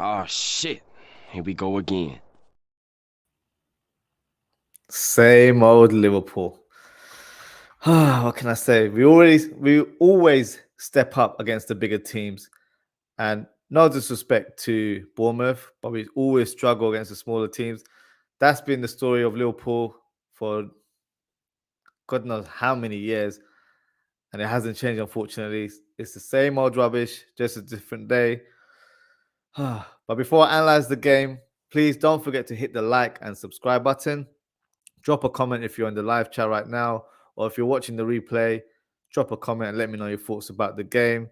Oh shit. Here we go again. Same old Liverpool. What can I say? We always step up against the bigger teams, and no disrespect to Bournemouth, but we always struggle against the smaller teams. That's been the story of Liverpool for God knows how many years, and it hasn't changed. Unfortunately, it's the same old rubbish, just a different day. But before I analyze the game, please don't forget to hit the like and subscribe button. Drop a comment if you're in the live chat right now, or if you're watching the replay, drop a comment and let me know your thoughts about the game.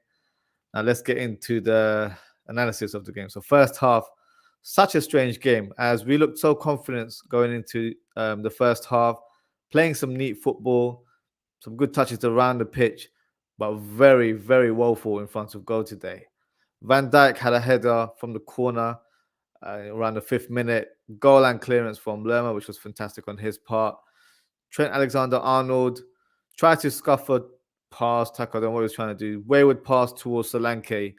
Now let's get into the analysis of the game. So first half, such a strange game as we looked so confident going into the first half, playing some neat football, some good touches around the pitch, but very, very woeful in front of goal today. Van Dijk had a header from the corner around the 5th minute. Goal line clearance from Lerma, which was fantastic on his part. Trent Alexander-Arnold tried to scuff a pass, tackle, I don't know what he was trying to do. Wayward pass towards Solanke,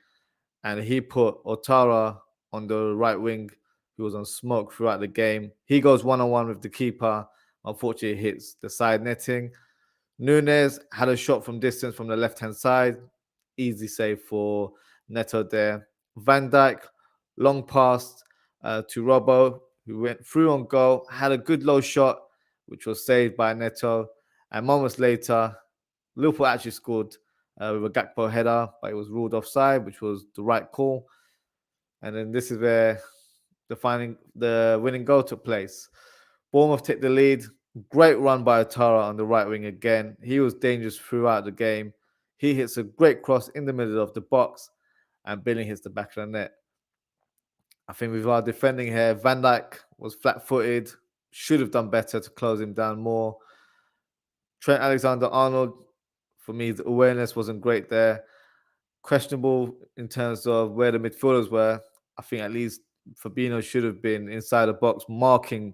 and he put Otara on the right wing, who was on smoke throughout the game. He goes one-on-one with the keeper. Unfortunately, hits the side netting. Nunes had a shot from distance from the left-hand side. Easy save for Neto there. Van Dijk, long pass to Robbo, who went through on goal, had a good low shot, which was saved by Neto. And moments later, Liverpool actually scored with a Gakpo header, but it was ruled offside, which was the right call. And then this is where the winning goal took place. Bournemouth take the lead. Great run by Otara on the right wing again. He was dangerous throughout the game. He hits a great cross in the middle of the box, and Billing hits the back of the net. I think with our defending here, Van Dijk was flat-footed, should have done better to close him down more. Trent Alexander-Arnold, for me, the awareness wasn't great there. Questionable in terms of where the midfielders were. I think at least Fabinho should have been inside the box marking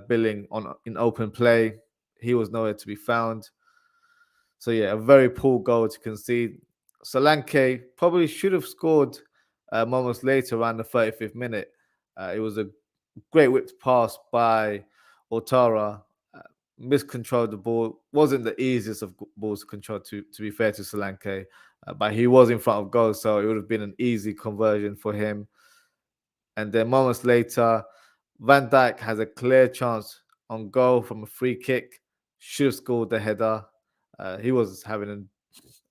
Billing in open play. He was nowhere to be found. So yeah, a very poor goal to concede. Solanke probably should have scored moments later around the 35th minute. It was a great whipped pass by Otara. Miscontrolled the ball. Wasn't the easiest of balls to control, to be fair to Solanke. But he was in front of goal, so it would have been an easy conversion for him. And then moments later, Van Dijk has a clear chance on goal from a free kick. Should have scored the header. He was having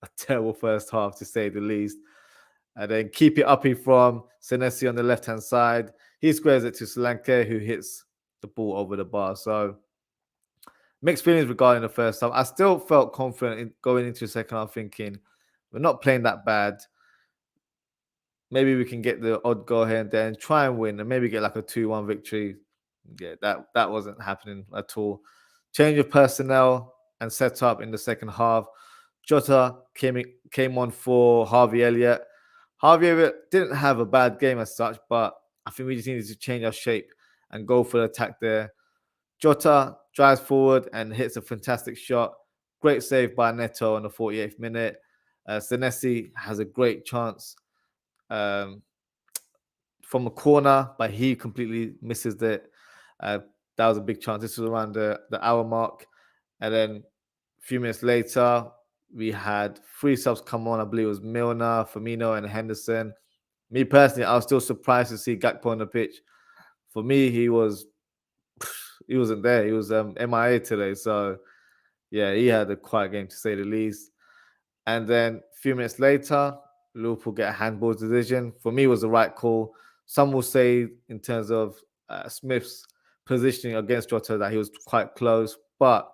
a terrible first half, to say the least. And then keep it uppy from Senesi on the left-hand side. He squares it to Solanke, who hits the ball over the bar. So mixed feelings regarding the first half. I still felt confident in going into the second half, thinking we're not playing that bad. Maybe we can get the odd goal here and there and try and win and maybe get like a 2-1 victory. Yeah, that wasn't happening at all. Change of personnel and set up in the second half. Jota came on for Harvey Elliott. Harvey Elliott didn't have a bad game as such, but I think we just needed to change our shape and go for the attack there. Jota drives forward and hits a fantastic shot. Great save by Neto on the 48th minute. Senesi has a great chance from a corner, but he completely misses it. That was a big chance. This was around the hour mark. And then a few minutes later, we had 3 subs come on. I believe it was Milner, Firmino, and Henderson. Me personally, I was still surprised to see Gakpo on the pitch. For me, he wasn't there. He was MIA today. So, yeah, he had a quiet game, to say the least. And then a few minutes later, Liverpool get a handball decision. For me, it was the right call. Some will say, in terms of Smith's positioning against Jota, that he was quite close, but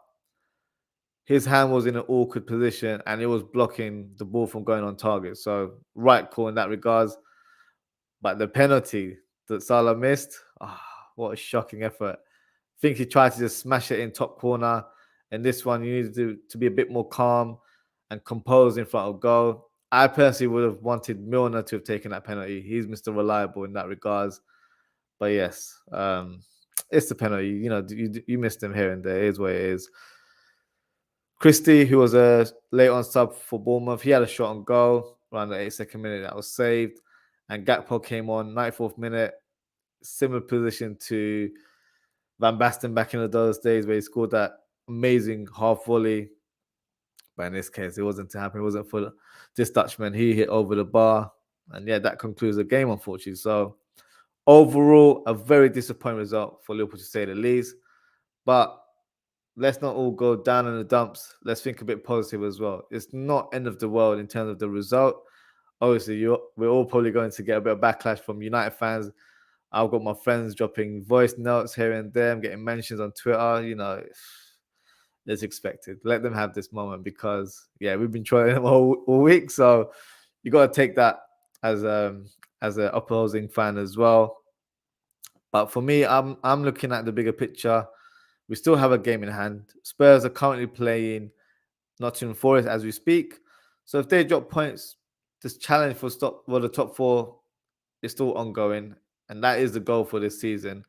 his hand was in an awkward position and it was blocking the ball from going on target. So, right call in that regards. But the penalty that Salah missed, what a shocking effort. I think he tried to just smash it in top corner. And this one, you needed to be a bit more calm and composed in front of goal. I personally would have wanted Milner to have taken that penalty. He's Mr. Reliable in that regards. But yes, it's the penalty. You know, you missed him here and there. It is what it is. Christie, who was a late on sub for Bournemouth, he had a shot on goal around the 82nd minute that was saved. and Gakpo came on 94th minute, similar position to Van Basten back in those days where he scored that amazing half volley. But in this case, it wasn't to happen. It wasn't for this Dutchman. He hit over the bar. And yeah, that concludes the game, unfortunately. So overall, a very disappointing result for Liverpool, to say the least. But let's not all go down in the dumps. Let's think a bit positive as well. It's not end of the world in terms of the result. Obviously, we're all probably going to get a bit of backlash from United fans. I've got my friends dropping voice notes here and there. I'm getting mentions on Twitter. You know, it's expected. Let them have this moment because, yeah, we've been trying them all week. So you got to take that as an opposing fan as well. But for me, I'm looking at the bigger picture. We still have a game in hand. Spurs are currently playing Nottingham Forest as we speak. So if they drop points, this challenge for the top four is still ongoing. And that is the goal for this season.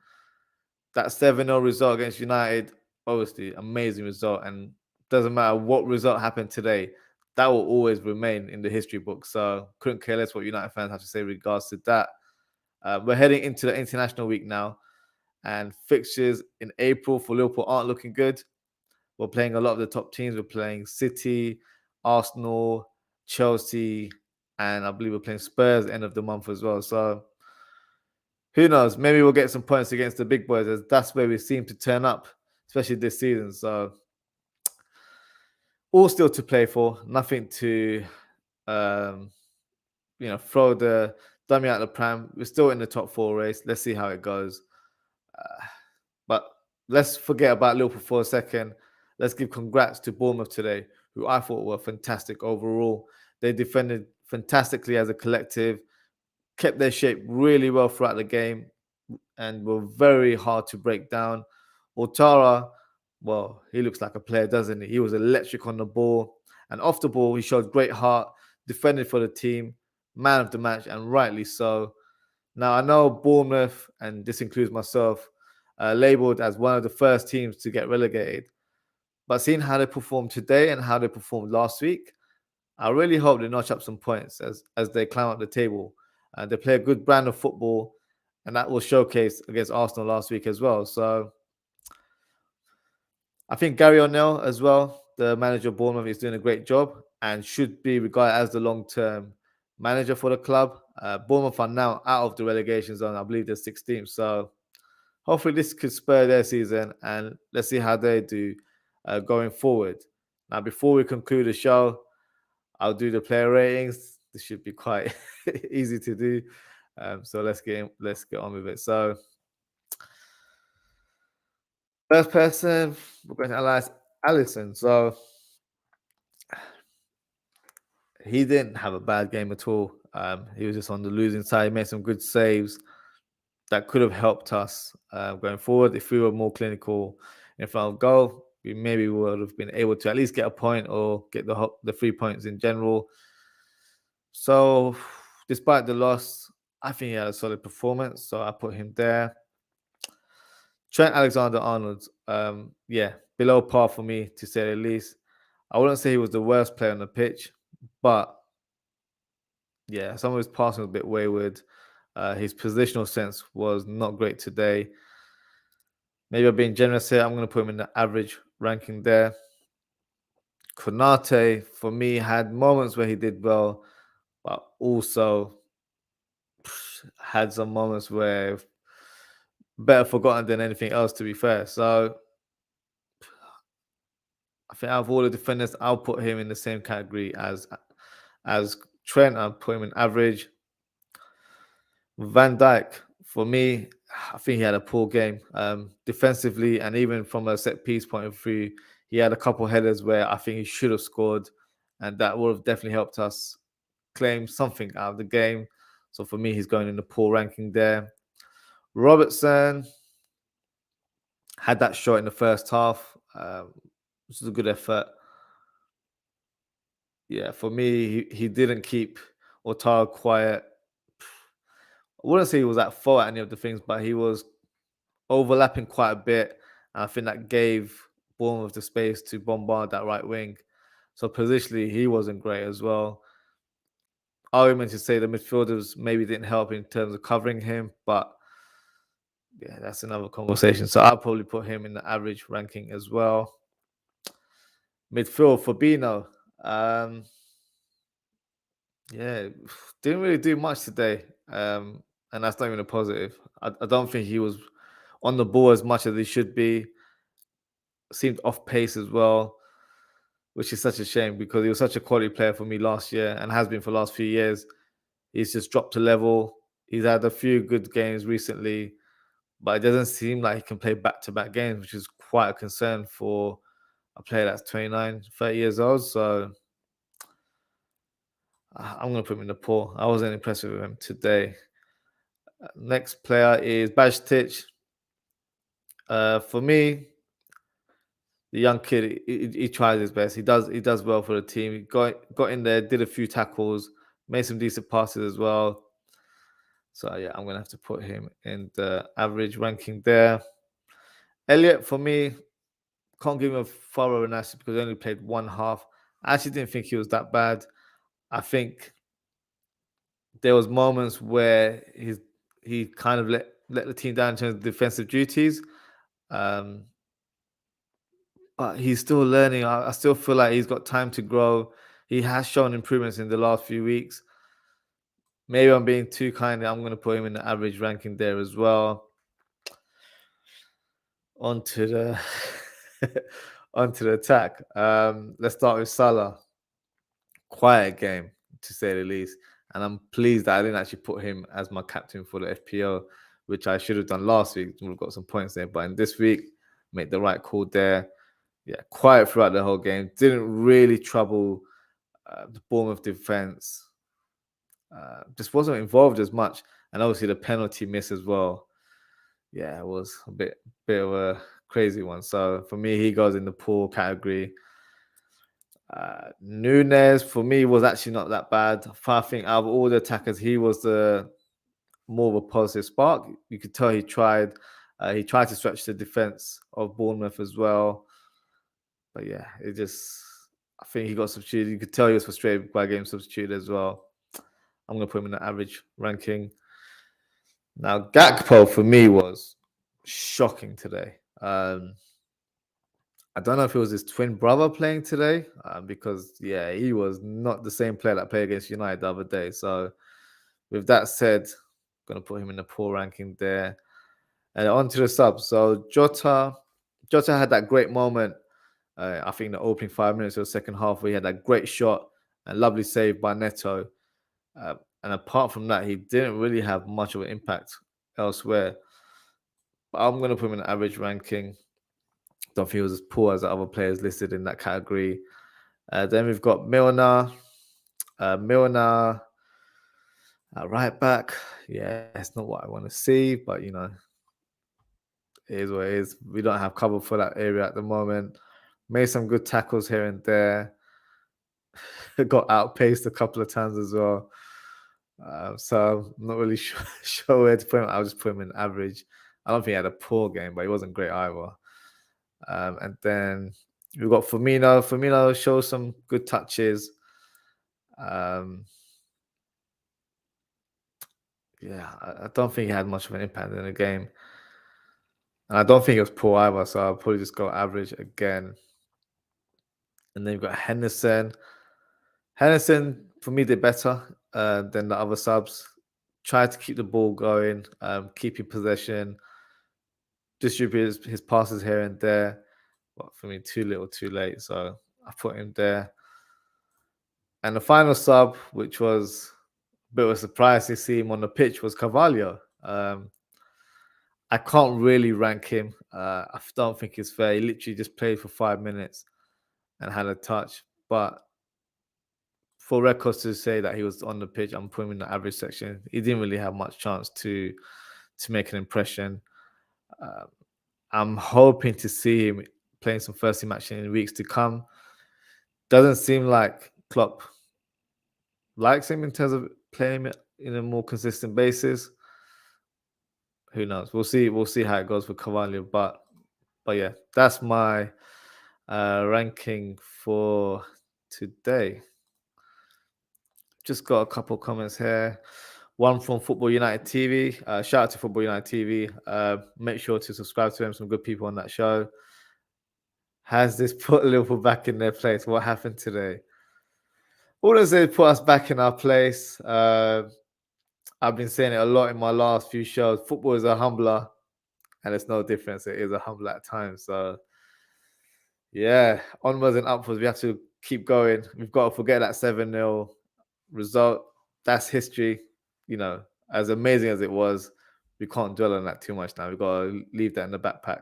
That 7-0 result against United, obviously, amazing result. And doesn't matter what result happened today, that will always remain in the history book. So couldn't care less what United fans have to say in regards to that. We're heading into the international week now. And fixtures in April for Liverpool aren't looking good. We're playing a lot of the top teams. We're playing City, Arsenal, Chelsea, and I believe we're playing Spurs end of the month as well. So who knows? Maybe we'll get some points against the big boys, as that's where we seem to turn up, especially this season. So all still to play for. Nothing to, throw the dummy out the pram. We're still in the top four race. Let's see how it goes. But let's forget about Liverpool for a second. Let's give congrats to Bournemouth today, who I thought were fantastic overall. They defended fantastically as a collective, kept their shape really well throughout the game, and were very hard to break down. Ouattara, well, he looks like a player, doesn't he? He was electric on the ball. And off the ball, he showed great heart, defended for the team, man of the match, and rightly so. Now, I know Bournemouth, and this includes myself, labelled as one of the first teams to get relegated. But seeing how they performed today and how they performed last week, I really hope they notch up some points as they climb up the table. They play a good brand of football, and that was showcased against Arsenal last week as well. So I think Gary O'Neill as well, the manager of Bournemouth, is doing a great job and should be regarded as the long-term manager for the club. Bournemouth are now out of the relegation zone. I believe they're 16th. So hopefully this could spur their season, and let's see how they do going forward. Now, before we conclude the show, I'll do the player ratings. This should be quite easy to do. So let's get on with it. So first person, we're going to analyze Alisson. So he didn't have a bad game at all. He was just on the losing side. He made some good saves that could have helped us going forward. If we were more clinical in front of goal, we maybe would have been able to at least get a point or get the 3 points in general. So despite the loss, I think he had a solid performance. So I put him there. Trent Alexander-Arnold, below par for me, to say the least. I wouldn't say he was the worst player on the pitch, but yeah, some of his passing was a bit wayward. His positional sense was not great today. Maybe I'm being generous here. I'm going to put him in the average ranking there. Konate, for me, had moments where he did well, but also had some moments where better forgotten than anything else, to be fair. So I think out of all the defenders, I'll put him in the same category as Trent. I'll put him in average. Van Dijk, for me, I think he had a poor game defensively, and even from a set piece point of view, he had a couple headers where I think he should have scored, and that would have definitely helped us claim something out of the game. So for me, he's going in the poor ranking there. Robertson had that shot in the first half, which is a good effort. Yeah, for me, he didn't keep Ouattara quiet. I wouldn't say he was at fault at any of the things, but he was overlapping quite a bit. And I think that gave Bournemouth the space to bombard that right wing. So positionally, he wasn't great as well. argument to say the midfielders maybe didn't help in terms of covering him, but yeah, that's another conversation. So I'll probably put him in the average ranking as well. Midfield, Fabinho. Yeah, didn't really do much today. And that's not even a positive. I don't think he was on the ball as much as he should be. Seemed off pace as well, which is such a shame because he was such a quality player for me last year and has been for the last few years. He's just dropped a level. He's had a few good games recently, but it doesn't seem like he can play back-to-back games, which is quite a concern for a player that's 29, 30 years old. So I'm going to put him in the pool. I wasn't impressed with him today. Next player is Bajtic. For me, the young kid, he tries his best. He does well for the team. He got in there, did a few tackles, made some decent passes as well. So yeah, I'm gonna have to put him in the average ranking there. Elliot, for me, can't give him a thorough analysis because he only played one half. I actually didn't think he was that bad. I think there was moments where he kind of let the team down in terms of defensive duties. But he's still learning. I still feel like he's got time to grow. He has shown improvements in the last few weeks. Maybe I'm being too kind. I'm going to put him in the average ranking there as well. Onto the onto the attack. Let's start with Salah. Quiet game, to say the least. And I'm pleased that I didn't actually put him as my captain for the FPL, which I should have done last week. We've got some points there. But in this week, made the right call there. Yeah, quiet throughout the whole game. Didn't really trouble the Bournemouth defense. Just wasn't involved as much. And obviously the penalty miss as well. Yeah, it was a bit of a crazy one. So for me, he goes in the poor category. Nunes, for me, was actually not that bad. I think out of all the attackers, he was the more of a positive spark. You could tell he tried. He tried to stretch the defense of Bournemouth as well. But yeah, I think he got substituted. You could tell he was frustrated by getting substituted as well. I'm going to put him in the average ranking. Now, Gakpo for me was shocking today. I don't know if it was his twin brother playing today because, yeah, he was not the same player that played against United the other day. So, with that said, I'm going to put him in the poor ranking there. And on to the subs. So, Jota had that great moment. I think the opening 5 minutes of the second half, where he had that great shot and lovely save by Neto. And apart from that, he didn't really have much of an impact elsewhere. But I'm going to put him in the average ranking. Don't think he was as poor as the other players listed in that category. Then we've got Milner. Right back. Yeah, it's not what I want to see, but you know, it is what it is. We don't have cover for that area at the moment. Made some good tackles here and there. Got outpaced a couple of times as well. So I'm not really sure where to put him. I'll just put him in average. I don't think he had a poor game, but he wasn't great either. And then we've got Firmino. Firmino shows some good touches. Yeah, I don't think he had much of an impact in the game. And I don't think it was poor either, so I'll probably just go average again. And then you've got Henderson. Henderson, for me, did better than the other subs. Tried to keep the ball going, keeping possession, distribute his passes here and there. But for me, too little, too late. So I put him there. And the final sub, which was a bit of a surprise to see him on the pitch, was Carvalho. I can't really rank him. I don't think it's fair. He literally just played for 5 minutes and had a touch. But for records to say that he was on the pitch, I'm putting him in the average section. He didn't really have much chance to make an impression. I'm hoping to see him playing some first team action in weeks to come. Doesn't seem like Klopp likes him in terms of playing him in a more consistent basis. Who knows? We'll see. We'll see how it goes for Carvalho. But yeah, that's my ranking for today. just got a couple comments here. One from Football United TV. Shout out to Football United TV. Make sure to subscribe to them. Some good people on that show. Has this put Liverpool back in their place? What happened today? All I say, put us back in our place. I've been saying it a lot in my last few shows. Football is a humbler, and it's no difference. It is a humbler at times. So, yeah, onwards and upwards. We have to keep going. We've got to forget that 7-0 result. That's history. You know, as amazing as it was, we can't dwell on that too much now. We've got to leave that in the backpack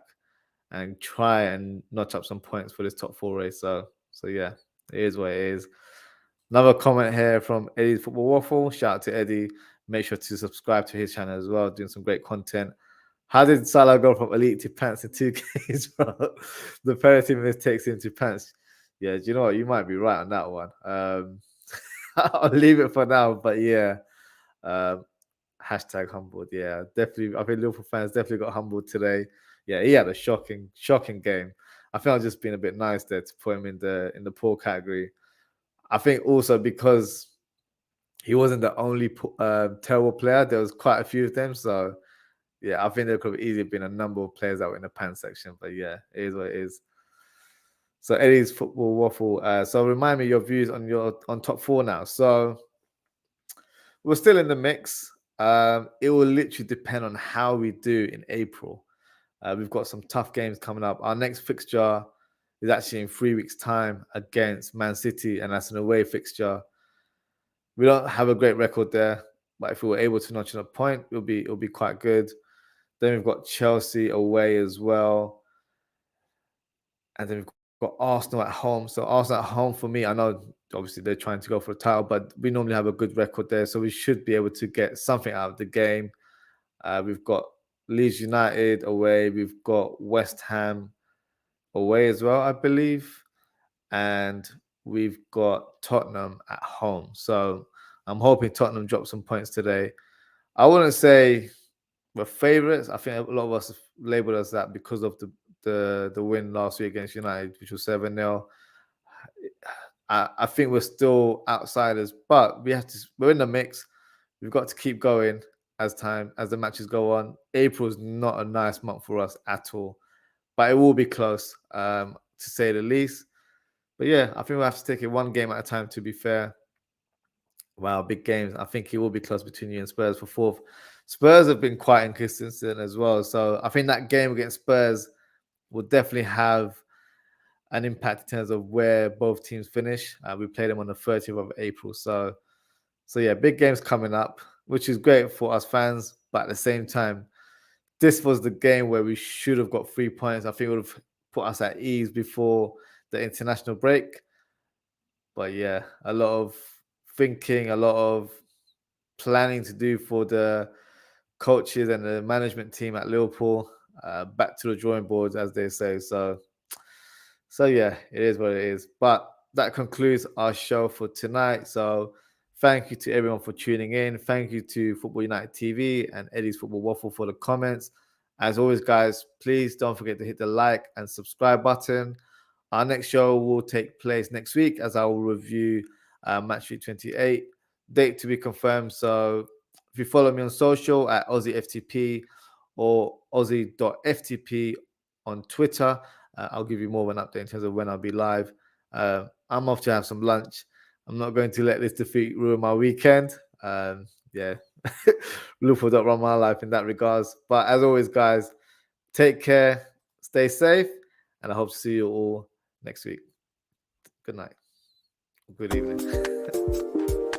and try and notch up some points for this top 4 race. So yeah, it is what it is. Another comment here from Eddie's Football Waffle. Shout out to Eddie. Make sure to subscribe to his channel as well, doing some great content. How did Salah go from elite to pants in 2 games, bro? The penalty miss takes him to pants. Yeah, do you know what? You might be right on that one. I'll leave it for now, but yeah. Hashtag humbled. Yeah, definitely. I think Liverpool fans definitely got humbled today. Yeah, he had a shocking game. I think I was just being a bit nice there to put him in the poor category. I think also because he wasn't the only terrible player. There was quite a few of them. So yeah, I think there could have easily been a number of players that were in the pan section. But yeah, it is what it is. So Eddie's Football Waffle. So remind me your views on top 4 now. So we're still in the mix. It will literally depend on how we do in April. We've got some tough games coming up. Our next fixture is actually in 3 weeks' time against Man City, and that's an away fixture. We don't have a great record there, but if we were able to notch in a point, it'll be quite good. Then we've got Chelsea away as well, and then we've got Arsenal at home. So Arsenal at home for me, I know obviously they're trying to go for a title, but we normally have a good record there, so we should be able to get something out of the game. We've got Leeds United away. We've got West Ham away as well, I believe. And we've got Tottenham at home. So I'm hoping Tottenham drop some points today. I wouldn't say we're favourites. I think a lot of us have labelled us that because of the win last week against United, which was 7-0. I think we're still outsiders, but we're in the mix. We've got to keep going as the matches go on. April is not a nice month for us at all, but it will be close, to say the least. But yeah, I think we'll have to take it one game at a time, to be fair. Wow, big games. I think it will be close between you and Spurs for 4th. Spurs have been quite inconsistent as well. So I think that game against Spurs will definitely have an impact in terms of where both teams finish. We play them on the 30th of April. So yeah, big games coming up, which is great for us fans. But at the same time, this was the game where we should have got 3 points. I think it would have put us at ease before the international break. But yeah, a lot of thinking, a lot of planning to do for the coaches and the management team at Liverpool. Back to the drawing boards, as they say. So yeah, it is what it is. But that concludes our show for tonight. So thank you to everyone for tuning in. Thank you to Football United TV and Eddie's Football Waffle for the comments. As always, guys, please don't forget to hit the like and subscribe button. Our next show will take place next week as I will review Match Week 28. Date to be confirmed. So if you follow me on social at OzzieFTP or Ozzie.ftp on Twitter, I'll give you more of an update in terms of when I'll be live. I'm off to have some lunch. I'm not going to let this defeat ruin my weekend. Yeah, Liverpool don't run my life in that regards. But as always, guys, take care, stay safe, and I hope to see you all next week. Good night. Good evening.